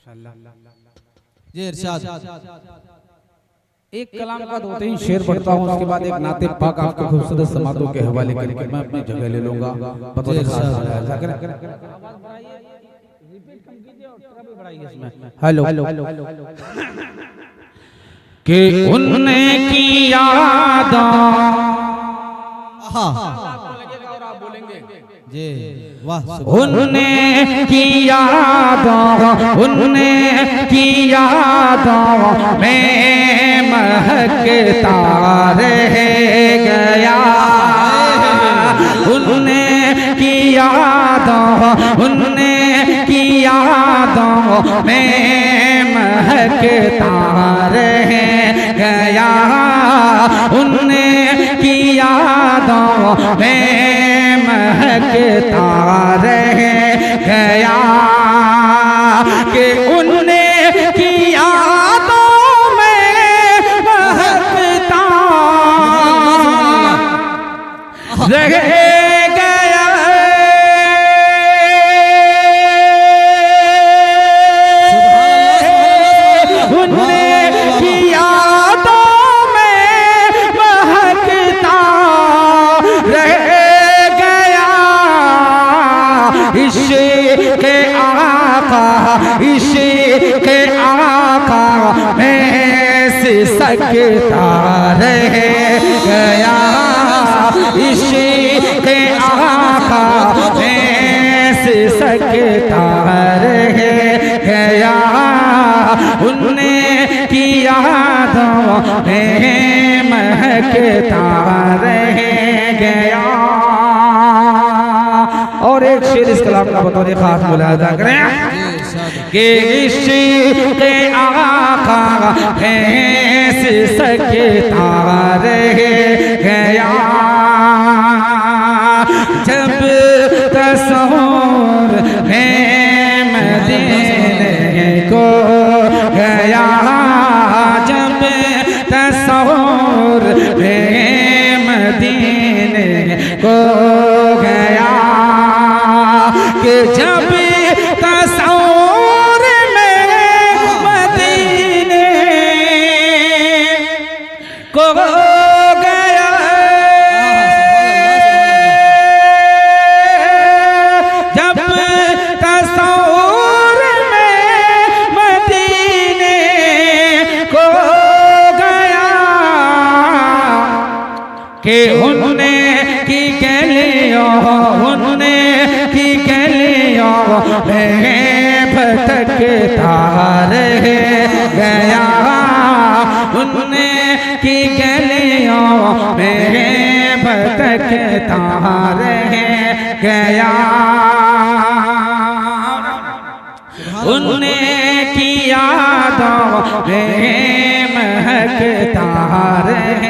जी इरशाद। एक कलाम का दो तीन शेर पढ़ता हूँ, उसके बाद एक नाते पाक आपको खूबसूरत समातों के हवाले करके मैं अपनी जगह ले लूंगा। हेलो कि उनने की याद जी वाह। उनने की याद, उनने की याद में महकता रह गया। उनने की याद, उनने की याद में महकता रह गया। उनने की यादों में महकता रह गया कि उनने की यादों में महकता रह गया। उनने की यादों में महकता रह गया। इश्क़ आका, इश्क़ आका में सिसकता रह गया। इश्क़ आका में सिसकता रह गया। उनने की यादों में महकता रह गया। और एक शेर इस कलाम का बतौर खास मुलाहिजा करें कि इश्क़ आका है सिसकता रह गया। जब तस्वीर है मदीने को गया, जब तस्वीर है मदीने को गया कि जब तस्वीर में मदीने को गया। जब तस्वीर में मदीने को गया कि उनने की गलियों, उनने की गलियों में भटकता रह गया। उनने की गलियों में भटकता रह गया। उनने की यादों में महकता रह